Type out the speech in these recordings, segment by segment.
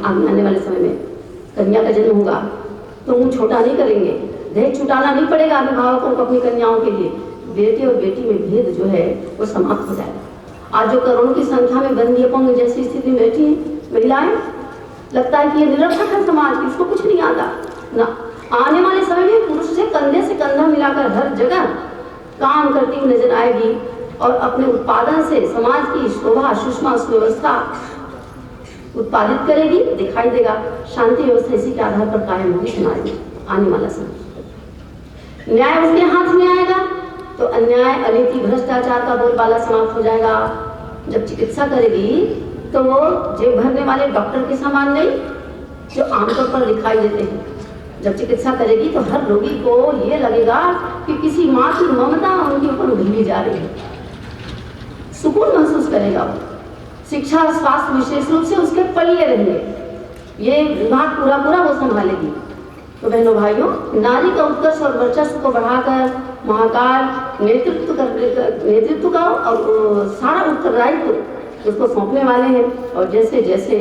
आने वाले समय में कन्या का जन्म होगा तो मुंह छोटा नहीं करेंगे, दहेज छुटाना नहीं पड़ेगा अभिभावकों को अपनी कन्याओं के लिए। बेटे और बेटी में भेद जो है वो समाप्त हो जाएगा। आज जो करोड़ों की संख्या में बंदी अपंग जैसी स्थिति में बैठी है महिलाएं, लगता है कि ये निरर्थक है समाज की, उसको कुछ नहीं आता ना। आने वाले समय में पुरुष से कंधा मिलाकर हर जगह काम करती हुई नजर आएगी और अपने उत्पादन से समाज की शोभा सुषमा सुव्यवस्था उत्पादित करेगी, दिखाई देगा। शांति व्यवस्था इसी के आधार पर कायम होगी समाज में। आने वाला समय न्याय उसके हाथ में आएगा तो अन्याय अनीति भ्रष्टाचार का बोलबाला समाप्त हो जाएगा। जब चिकित्सा करेगी तो वो जेब भरने वाले डॉक्टर के समान नहीं जो आमतौर पर दिखाई देते हैं। जब चिकित्सा करेगी तो हर रोगी को ये लगेगा कि किसी माँ की ममता उनके ऊपर उगली जा रही है, सुकून महसूस करेगा वो। शिक्षा स्वास्थ्य विशेष रूप से उसके पल्ले रहेंगे, ये विभाग पूरा वो संभालेगी। तो बहनों भाइयों, नारी का उत्कर्ष और वर्चस्व को बढ़ाकर महाकाल नेतृत्व का और सारा उत्तरदायित्व उसको सौंपने वाले हैं। और जैसे जैसे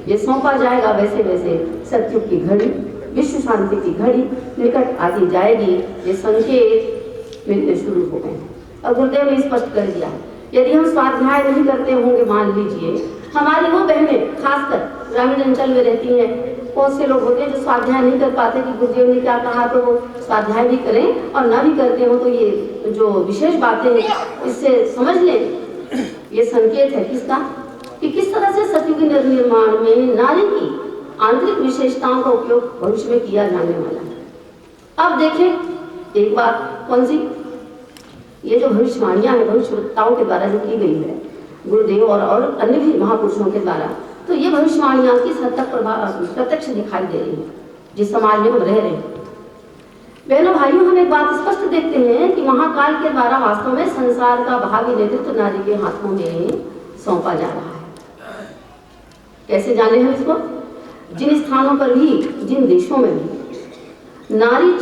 ये सौंपा जाएगा वैसे वैसे सतयुग की घड़ी, विश्व शांति की घड़ी निकट आती जाएगी। ये संकेत मिलने शुरू हो गए हैं और गुरुदेव ने स्पष्ट कर दिया है, यदि हम स्वाध्याय नहीं करते होंगे, मान लीजिए हमारी वो बहनें खासकर ग्रामीण अंचल में रहती हैं, बहुत से लोग होते हैं जो स्वाध्याय नहीं कर पाते कि गुरुदेव ने क्या कहा तो वो स्वाध्याय भी करें और ना भी करते हो तो ये जो विशेष बातें हैं इससे समझ लें। ये संकेत है किसका, कि किस तरह से सतयुग निर्माण में नारी की आंतरिक विशेषताओं का उपयोग भविष्य में किया जाने वाला है। अब देखें एक बात, कौन सी, ये जो भविष्यवाणियां हैं भविष्यवक्ताओं के द्वारा जो की गई है गुरुदेव और अन्य भी महापुरुषों के द्वारा, तो ये भविष्यवाणियां किस हद तक प्रत्यक्ष दिखाई दे रही है जिस समाज में हम रह रहे हैं। बहनों भाइयों, हम एक बात स्पष्ट देखते हैं कि महाकाल के द्वारा वास्तव में संसार का भावी नेतृत्व नारी के हाथों में सौंपा जा रहा है। कैसे जाने हम इसको, जिन स्थानों पर भी, जिन देशों में भी नारी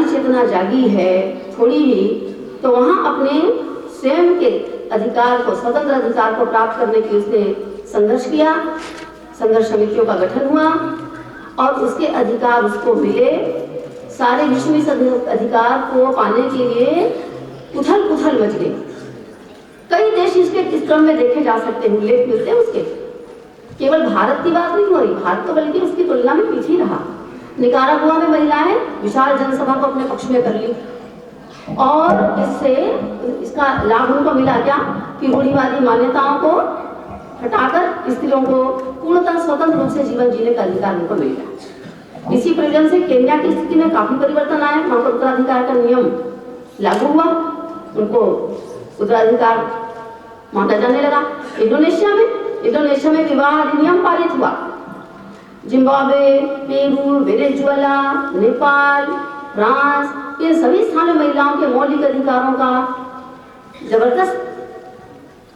चेतना जागी है थोड़ी ही, तो वहां अपने स्वयं के अधिकार को, स्वतंत्र अधिकार को प्राप्त करने की उसने संघर्ष किया, संघर्ष समितियों का गठन हुआ और उसके अधिकार उसको मिले। सारे विश्व में इस अधिकार को पाने के लिए उथल पुथल मच गई। कई देश इसके इस क्रम में देखे जा सकते हैं, उल्लेख मिलते हैं उसके। केवल भारत की बात नहीं हो रही, भारत तो बल्कि उसकी तुलना में पीछे रहा। निकारागुआ में महिलाएं विशाल जनसभा को अपने पक्ष में कर ली और इसका लाभ उनको मिला क्या, कि रूढ़िवादी मान्यताओं को हटाकर स्त्रियों को पूर्णतः स्वतंत्र रूप से जीवन जीने का अधिकार उनको मिल गया। इसी प्रयोजन से केन्या की स्थिति में काफी परिवर्तन आया। वहां पर उत्तराधिकार का नियम लागू हुआ, उनको उत्तराधिकार माना जाने लगा। इंडोनेशिया में विवाह अधिनियम पारित हुआ। Zimbabwe, Peru, Venezuela, Nepal, France, ये सभी स्थानों महिलाओं के मौलिक अधिकारों का जबरदस्त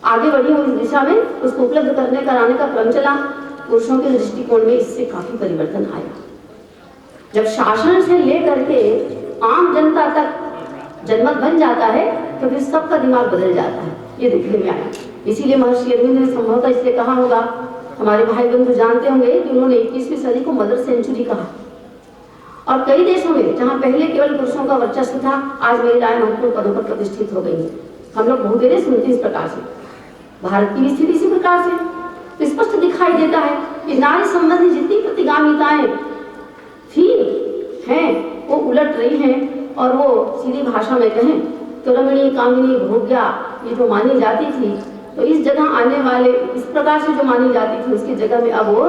आगे बढ़ी हुई दिशा में उसको उपलब्ध कराने का क्रम चला। पुरुषों के दृष्टिकोण में इससे काफी परिवर्तन आया। जब शासन से लेकर के आम जनता तक जनमत बन जाता है तो फिर सबका दिमाग बदल जाता है, ये देखने में आया। इसीलिए महर्षि अरविंद ने संभवतः इसलिए कहा होगा, हमारे भाई बंधु जानते होंगे कि उन्होंने 21वीं सदी को मदर सेंचुरी कहा। और कई देशों में जहाँ पहले केवल पुरुषों का वर्चस्व था, आज महिलाएं महत्वपूर्ण पदों पर प्रतिष्ठित हो गई हैं। हम लोग बहुत देर सुनते हैं इस प्रकार से। भारत की स्थिति इसी प्रकार से तो स्पष्ट दिखाई देता है कि नारी संबंधी जितनी प्रतिगामिताएं थी हैं वो उलट रही हैं। और वो सीधी भाषा में कहें तो रमणीय, कामिनी, भोग्या ये जो मानी जाती थी, तो इस जगह आने वाले इस प्रकार से जो मानी जाती थी उसकी जगह में अब वो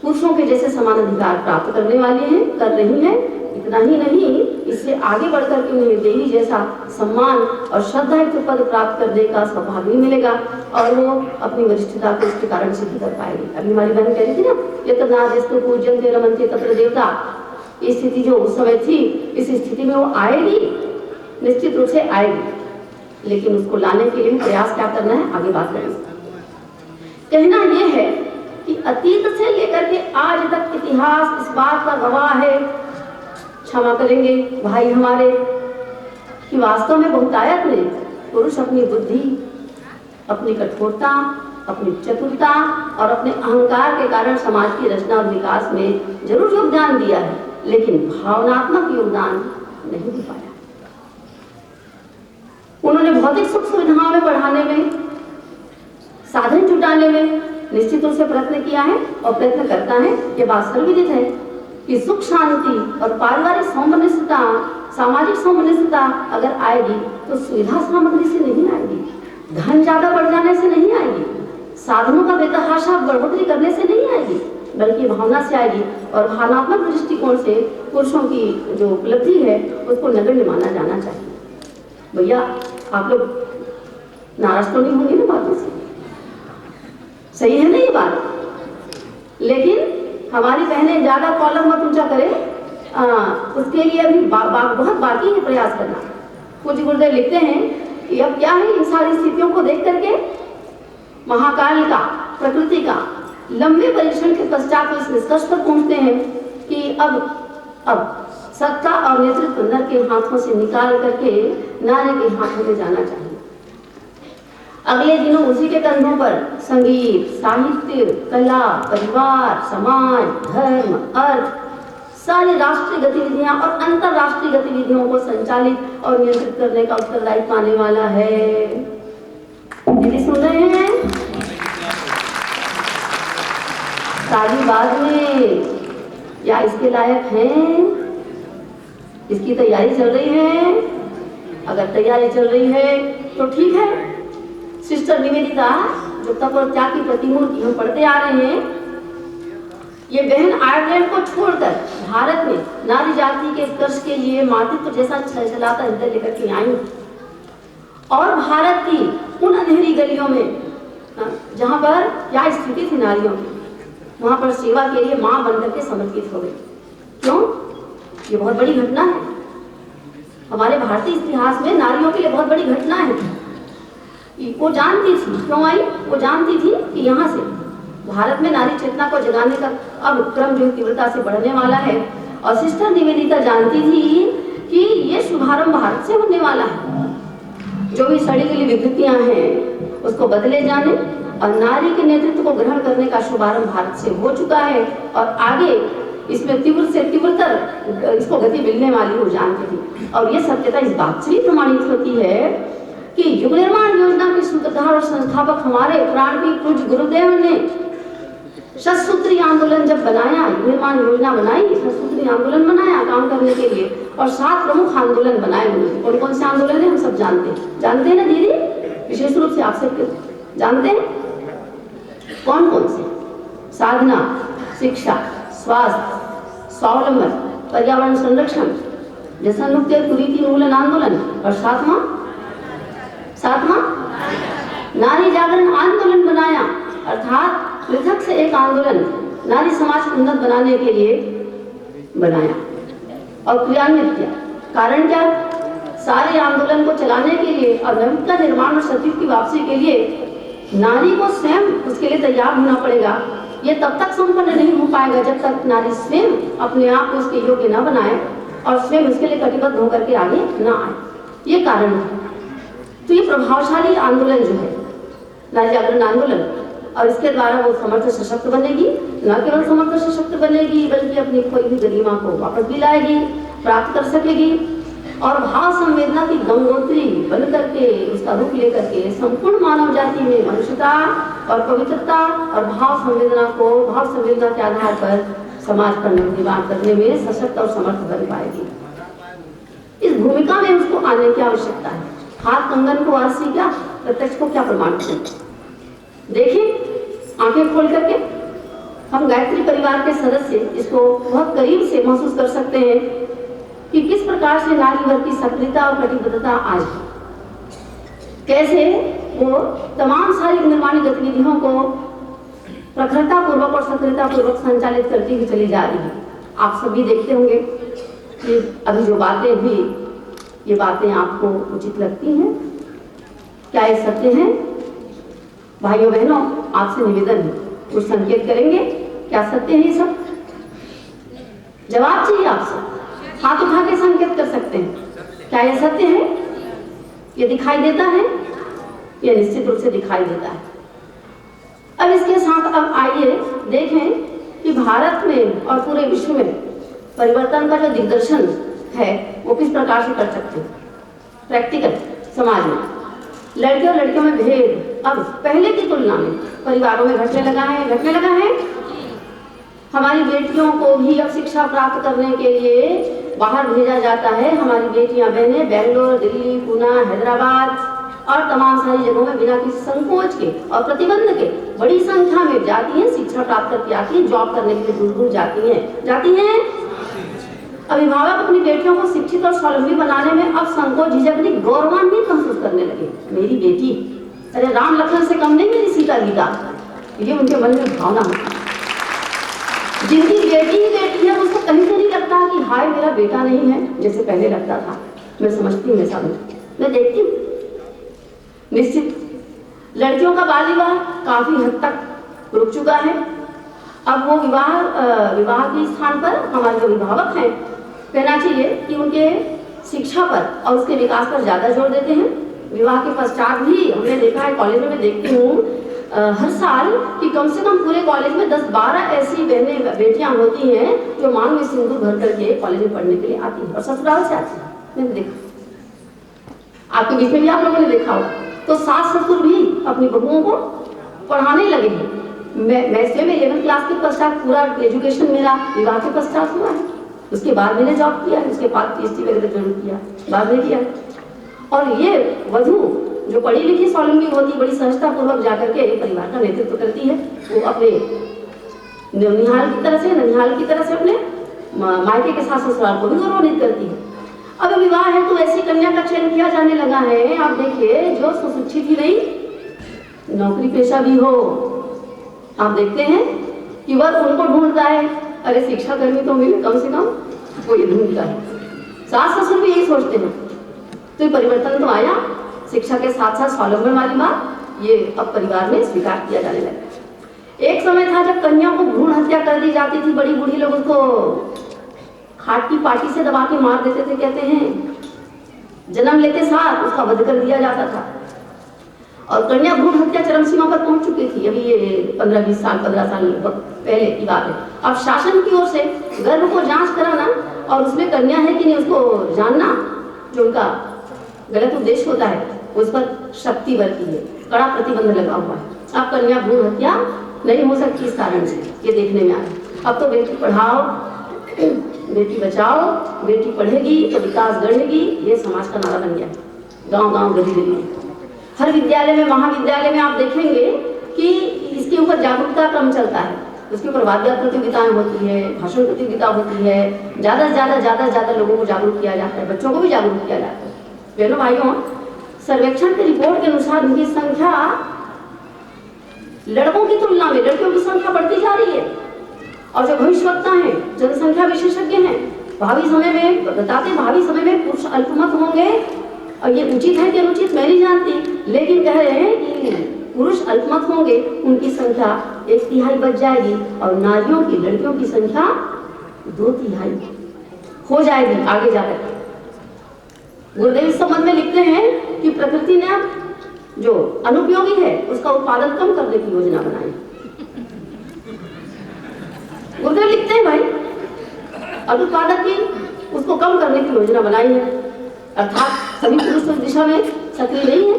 पुरुषों के जैसे समान अधिकार प्राप्त करने वाली हैं, कर रही हैं। इतना ही नहीं, इससे आगे बढ़कर के उन्हें देवी जैसा सम्मान और श्रद्धायुक्त पद प्राप्त करने का सौभाग्य भी मिलेगा और वो अपनी वरिष्ठता को इसके कारण सिद्ध कर पाएगी। अभी हमारी बहन कह रही थी ना, ये तो नादेस्तु पूज्यन्ते रमन्ते तत्र देवता, ये स्थिति जो उस समय थी, इस स्थिति में वो आएगी, निश्चित रूप से आएगी। लेकिन उसको लाने के लिए प्रयास क्या करना है, आगे बात करेंगे। कहना यह है कि अतीत से लेकर के आज तक इतिहास इस बात का गवाह है, क्षमा करेंगे भाई हमारे, कि वास्तव में बहुतायत में पुरुष अपनी बुद्धि, अपनी कठोरता, अपनी चतुरता और अपने अहंकार के कारण समाज की रचना और विकास में जरूर योगदान दिया है, लेकिन भावनात्मक योगदान नहीं दे पाया। उन्होंने भौतिक सुख सुविधाओं में बढ़ाने में, साधन जुटाने में निश्चित रूप से प्रयत्न किया है और प्रयत्न करता है। ये बात सर्वविदित है कि सुख शांति और पारिवारिक सामंजस्यता, सामाजिक सामंजस्यता अगर आएगी तो सुविधा सामग्री से नहीं आएगी, धन ज्यादा बढ़ जाने से नहीं आएगी, साधनों का बेतहाशा बढ़ोतरी करने से नहीं आएगी, बल्कि भावना से आएगी। और भावनात्मक दृष्टिकोण से पुरुषों की जो उपलब्धि है उसको नगण्य माना जाना चाहिए। भैया आप लोग नाराज तो नहीं होंगे ना बातों से? सही है ना ये बात? लेकिन हमारी बहनें ज्यादा कॉलम मत ऊंचा करें, उसके लिए अभी बहुत बाकी है प्रयास करना। कुछ गुरुदेव लिखते हैं कि अब क्या है, इन सारी स्थितियों को देख करके महाकाल का, प्रकृति का लंबे परीक्षण के पश्चात इस निष्कर्ष पर पहुंचते हैं कि अब सत्ता और नेतृत्व नर के हाथों से निकाल करके नारी के हाथों में जाना चाहिए। अगले दिनों उसी के कंधों पर संगीत, साहित्य, कला, परिवार, समाज, धर्म, अर्थ, सारी राष्ट्रीय गतिविधियां और अंतरराष्ट्रीय गतिविधियों को संचालित और नियंत्रित करने का उत्तरदायित्व आने वाला है। दीदी सुन रहे हैं? शादी बाद में या इसके लायक हैं? इसकी तैयारी चल रही है? अगर तैयारी चल रही है तो ठीक है। सिस्टर निवेदिता जो तप और त्याग की प्रतिमूर्ति हम पढ़ते आ रहे हैं, ये बहन आयरलैंड को छोड़कर भारत में नारी जाति के उत्कर्ष के लिए मातृत्व जैसा छलछलाता हृदय लेकर के आई और भारत की उन अंधेरी गलियों में जहां पर क्या स्थिति थी नारियों की, वहां पर सेवा के लिए मां बनकर के समर्पित हो गई। क्यों? ये बहुत बड़ी घटना है। हमारे भारतीय इतिहास में नारियों के लिए बहुत बड़ी घटना है। वो जानती थी, क्यों आई? वो जानती थी कि यहाँ से भारत में नारी चेतना को जगाने का अब क्रम जो तीव्रता से बढ़ने वाला है। और सिस्टर निवेदिता जानती थी कि ये शुभारंभ भारत से होने वाला है। जो भी सड़ी गली विकृतियां हैं उसको बदले जाने और नारी के नेतृत्व को ग्रहण करने का शुभारंभ भारत से हो चुका है और आगे इसमें तीव्र से तीव्रतर इसको गति मिलने वाली वो जानती थी। और ये सत्यता इस बात से भी प्रमाणित होती है कि युग निर्माण योजना के सूत्रधार और संस्थापक हमारे प्राणप्रिय पूज्य गुरुदेव ने शतसूत्री आंदोलन जब बनाया, युग निर्माण योजना बनाई, शतसूत्री आंदोलन बनाया काम करने के लिए और 7 प्रमुख आंदोलन बनाए उन्होंने। कौन कौन से आंदोलन है हम सब जानते हैं ना दीदी? विशेष रूप से आप सब जानते हैं कौन कौन से? साधना, शिक्षा, स्वास्थ्य, स्वावलंबन, पर्यावरण संरक्षण, व्यसनमुक्ति कुरीति उन्मूलन आंदोलन और सातवां नारी जागरण आंदोलन बनाया। अर्थात पृथक से एक आंदोलन नारी समाज को उन्नत बनाने के लिए बनाया और क्रियान्वित किया। कारण क्या? सारे आंदोलन को चलाने के लिए और नवीनता निर्माण और सतयुग की वापसी के लिए नारी को स्वयं उसके लिए तैयार होना पड़ेगा। ये तब तक संपन्न नहीं हो पाएगा जब तक नारी स्वयं अपने आप को उसके योग्य न बनाए और स्वयं उसके लिए कटिबद्ध होकर के आगे न आए। ये कारण है। तो ये प्रभावशाली आंदोलन जो है नारी जागरण आंदोलन, और इसके द्वारा वो समर्थ सशक्त बनेगी। न केवल समर्थ सशक्त बनेगी बल्कि अपनी खोई हुई गरिमा को वापस भी लाएगी, प्राप्त कर सकेगी और भाव संवेदना की गंगोत्री बन करके उसका रूप लेकर के संपूर्ण मानव जाति में मनुष्यता और पवित्रता और भाव संवेदना के आधार पर समाज का निर्माण करने में सशक्त और समर्थ बन पाएगी। इस भूमिका में उसको आने की आवश्यकता है। हाथ कंगन को आरसी क्या, प्रत्यक्ष को क्या प्रमाण करें? देखिए आंखें खोल करके हम गायत्री परिवार के सदस्य इसको बहुत करीब से महसूस कर सकते हैं कि किस प्रकार से नारी वर्ग की सक्रियता और कटिबद्धता आज कैसे वो तमाम सारी निर्माणी गतिविधियों को प्रखरता पूर्वक और सक्रियता पूर्वक संचालित करती हुई चली जा रही है। आप सभी देखते होंगे कि अभी जो बातें हुई, ये बातें आपको उचित लगती हैं? क्या ये सत्य है? भाइयों बहनों, आपसे निवेदन है, कुछ संकेत करेंगे, क्या सत्य है ये सब? जवाब चाहिए आपसे, हाथ उठा के संकेत कर सकते हैं। क्या ये सत्य है? ये दिखाई देता है? ये निश्चित रूप से दिखाई देता है। अब इसके साथ अब आइए देखें कि भारत में और पूरे विश्व में परिवर्तन का जो दिग्दर्शन है वो किस प्रकार से कर सकते हैं। प्रैक्टिकल समाज में लड़के और लड़कियों में भेद अब पहले की तुलना में परिवारों में घटने लगा है। हमारी बेटियों को भी अब शिक्षा प्राप्त करने के लिए बाहर भेजा जाता है। हमारी बेटियां बहनें बेंगलोर, दिल्ली, पुणे, हैदराबाद और तमाम सारी जगहों में बिना किसी संकोच के और प्रतिबंध के बड़ी संख्या में जाती हैं, शिक्षा प्राप्त करके आती हैं, जॉब करने के लिए दूर दूर जाती हैं। अभिभावक अपनी बेटियों को शिक्षित और स्वावलंबी बनाने में अब संकोच, झिझक नहीं, गौरवान्वित महसूस करने लगे। मेरी बेटी, अरे राम लखन से कम नहीं मेरी सीता गीता, ये उनके मन में भावना है। जिनकी बेटी ही बेटी है उसको कहीं से नहीं लगता कि हाय मेरा बेटा नहीं है, जैसे पहले लगता था। मैं समझती हूँ, मैं देखती हूँ। निश्चित लड़कियों का बाल विवाह काफी हद तक रुक चुका है। अब वो विवाह के स्थान पर हमारे जो अभिभावक हैं, कहना चाहिए कि उनके शिक्षा पर और उसके विकास पर ज्यादा जोर देते हैं। विवाह के पश्चात भी हमने देखा है, कॉलेज में मैं देखती हूँ हर साल कि कम से कम पूरे कॉलेज में 10-12 ऐसी बेटियां होती हैं जो मांग में सिंदूर भर करके कॉलेज में पढ़ने के लिए आती हैं और ससुराल से आती हैं। मैंने देखा, आपके बीच में भी आप लोगों ने देखा होगा। तो सास ससुर भी अपनी बहुओं को पढ़ाने लगे हैं। मैं इसलिए 11th क्लास के पश्चात पूरा एजुकेशन मेरा विवाह के पश्चात हुआ है। उसके बाद मैंने जॉब किया, उसके बाद PhD वगैरह जरूर किया, बाद में किया। और ये वधू जो पढ़ी लिखी स्वावलंबी होती, बड़ी सहजता पूर्वक जाकर के परिवार का नेतृत्व करती है। वो अपने ननिहाल की तरह से अपने मायके के साथ ससुराल को भी गौरवान्वित करती है। अब विवाह है तो ऐसी कन्या का चयन किया जाने लगा है। आप देखिए, जो सुशिक्षित ही नहीं, नौकरी पेशा भी हो, आप देखते हैं कि वह उनको ढूंढता है। अरे शिक्षा कर्मी तो मिले कम से कम, वो ये ढूंढता है। सास ससुर भी यही सोचते हैं। तो परिवर्तन तो आया, शिक्षा के साथ साथ स्वावलंबन वाली बात ये अब परिवार में स्वीकार किया जाने लगा। एक समय था जब कन्या को भ्रूण हत्या कर दी जाती थी। बड़ी बूढ़ी लोग उसको खाट की पाटी से दबा के मार देते थे। कहते हैं जन्म लेते साथ उसका वध कर दिया जाता था। और कन्या भ्रूण हत्या चरम सीमा पर पहुंच चुकी थी। अभी ये 15-20 साल 15 साल पहले की बात है। अब शासन की ओर से गर्भ को जांच कराना और उसमें कन्या है कि नहीं उसको जानना, जो उनका गलत उद्देश्य होता है, उस पर शक्ति बरती है, कड़ा प्रतिबंध लगा हुआ है। अब कन्या भ्रूण हत्या नहीं हो सकती इस कारण से, ये देखने में आया। अब तो बेटी पढ़ाओ, बेटी बचाओ, बेटी पढ़ेगी तो विकास गढ़ेगी, ये समाज का नारा बन गया। गांव-गांव, गली-गली में, हर विद्यालय में, महाविद्यालय में आप देखेंगे कि इसके ऊपर जागरूकता क्रम चलता है। उसके ऊपर वाद्य प्रतियोगिताएं होती है, भाषण प्रतियोगिता होती है। ज्यादा से ज्यादा लोगों को जागरूक किया जाता है, बच्चों को भी जागरूक किया जाता है। बहनों भाइयों, सर्वेक्षण की रिपोर्ट के अनुसार उनकी संख्या लड़कों की तुलना में लड़कियों की संख्या बढ़ती जा रही है। और जो भविष्यवक्ता हैं, जनसंख्या विशेषज्ञ हैं, भावी समय में पुरुष अल्पमत होंगे। और ये उचित है कि अनुचित मैं नहीं जानती, लेकिन कह रहे हैं कि पुरुष अल्पमत होंगे, उनकी संख्या 1/3 बच जाएगी और नारियों की, लड़कियों की संख्या 2/3 हो जाएगी आगे जाकर। गुरुदेव इस संबंध में लिखते हैं कि प्रकृति ने जो अनुपयोगी है उसका उत्पादन कम करने की योजना बनाई। गुरुदेव लिखते हैं भाई, अनुत्पादक की उसको कम करने की योजना बनाई है। अर्थात सभी पुरुष उस दिशा में सक्रिय नहीं है।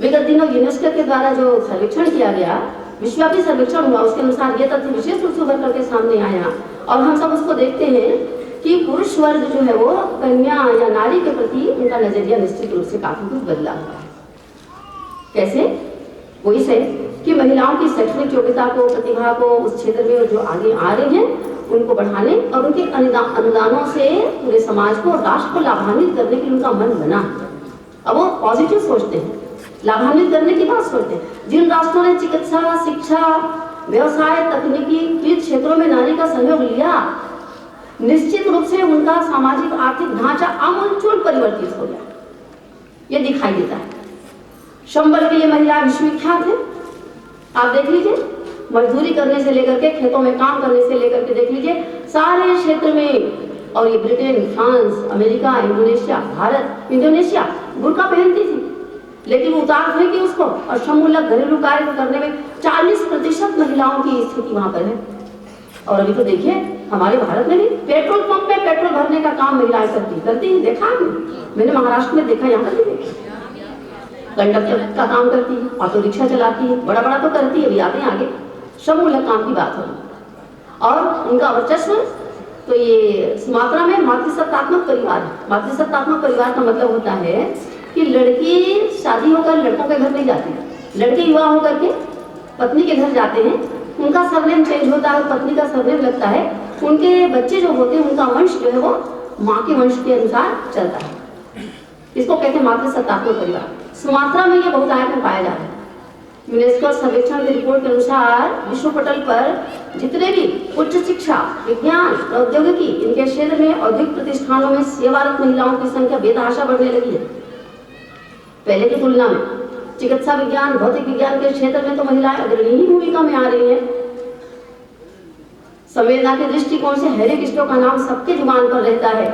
विगत दिनों यूनेस्को के द्वारा जो सर्वेक्षण किया गया, विश्वव्यापी सर्वेक्षण हुआ, उसके अनुसार यह तथ्य विशेष रूप से उभर करके सामने आया और हम सब उसको देखते हैं कि पुरुष वर्ग जो है वो कन्या या नारी के प्रति उनका नजरिया निश्चित रूप से काफी कुछ बदला हुआ है। कैसे? वो इसे कि महिलाओं की शैक्षणिक योग्यता को, प्रतिभा को उस क्षेत्र में जो आगे आ रही हैं उनको बढ़ाने और उनके अनुदानों से पूरे समाज को, राष्ट्र को लाभान्वित करने के लिए उनका मन बना। अब वो पॉजिटिव सोचते हैं, लाभान्वित करने की बात सोचते हैं। जिन राष्ट्रों ने चिकित्सा, शिक्षा, व्यवसाय, तकनीकी क्षेत्रों में नारी का सहयोग लिया, निश्चित रूप से उनका सामाजिक आर्थिक ढांचा आमूलचूल परिवर्तित हो गया, ये दिखाई देता है। संबल के लिए महिला विश्वविख्यात है। आप देख लीजिए, मजदूरी करने से लेकर के, खेतों में काम करने से लेकर के देख लीजिए, सारे क्षेत्र में। और ये Britain, France, America, Indonesia, Bharat, Indonesia बुर्का पहनती थी, लेकिन उतार फेंके उसको और समूलक घरेलू कार्य करने में 40% महिलाओं की स्थिति वहां पर है। और अभी तो देखिए हमारे भारत में भी पेट्रोल पंप पे पेट्रोल भरने का काम महिलाएं करती हैं, देखा है मैंने महाराष्ट्र में देखा, यहाँ पर भी देखा। कंडक्टर का काम करती है, ऑटो रिक्शा चलाती है, बड़ा बड़ा तो करती है, अभी आते हैं आगे समूलक काम की बात हो। और उनका वर्चस्व तो ये सुमात्रा में मातृसत्तात्मक परिवार है। मातृसत्तात्मक परिवार का मतलब होता है कि लड़की शादी होकर लड़कों के घर नहीं जाती, लड़के युवा होकर के पत्नी के घर जाते हैं, उनका सरनेम चेंज होता है, पत्नी का सरनेम लगता है, उनके बच्चे जो होते हैं उनका वंश जो है वो माँ के वंश के अनुसार चलता है। इसको कहते हैं मातृसत्तात्मक परिवार। सुमात्रा में ये बहुत आयत में पाया जा रहा है। यूनेस्को सर्वेक्षण की रिपोर्ट के अनुसार विश्व पटल पर जितने भी उच्च शिक्षा, विज्ञान, प्रौद्योगिकी इनके क्षेत्र में औद्योगिक प्रतिष्ठानों में सेवारत महिलाओं की संख्या बेतहाशा बढ़ने लगी है पहले की तुलना में। चिकित्सा विज्ञान, भौतिक विज्ञान के क्षेत्र में तो महिलाएं अग्रणी भूमिका में आ रही हैं। संवेदना के दृष्टिकोण से हेरिक स्टो का नाम सबके जुबान पर रहता है।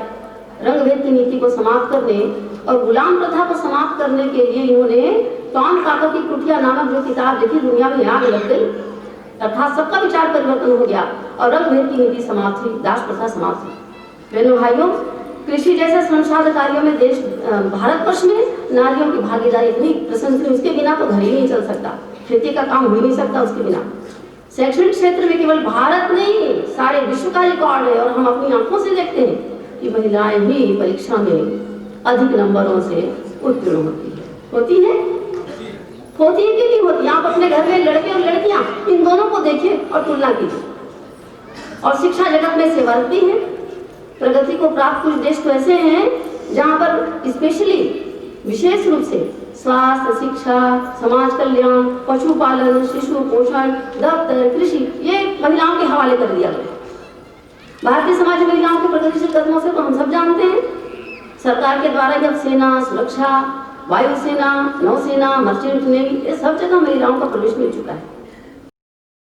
रंग भेद की नीति को समाप्त करने और गुलाम प्रथा को समाप्त करने के लिए इन्होंने टॉम कार्टर की कुटिया नामक जो किताब लिखी, दुनिया में आग लग गई, अर्थात सबका विचार परिवर्तन हो गया और रंग भेद की नीति समाप्त हुई, दास प्रथा समाप्त हुई। बहनों भाइयों, कृषि जैसे संसाधन कार्यों में देश भारतवर्ष में नारियों की भागीदारी इतनी प्रशंसनीय, उसके बिना तो घर ही नहीं चल सकता, खेती का काम हो ही नहीं सकता उसके बिना। शैक्षणिक क्षेत्र में केवल भारत नहीं सारे विश्व का रिकॉर्ड है और हम अपनी आंखों से देखते हैं कि महिलाएं भी परीक्षा में अधिक नंबरों से उत्तीर्ण होती है कि नहीं होती। आप अपने घर में लड़के और लड़कियां इन दोनों को देखिए और तुलना कीजिए। और शिक्षा जगत में सेवारत भी है। प्रगति को प्राप्त कुछ देश तो ऐसे हैं जहां पर स्पेशली विशेष रूप से स्वास्थ्य, शिक्षा, समाज कल्याण, पशुपालन, शिशु पोषण, दफ्तर, कृषि ये महिलाओं के हवाले कर दिया गया। भारतीय समाज में महिलाओं के प्रगतिशील कदमों से तो हम सब जानते हैं। सरकार के द्वारा जब सेना, सुरक्षा, वायुसेना, नौसेना, मर्चेंट नेवी ये सब जगह महिलाओं का प्रवेश मिल चुका है।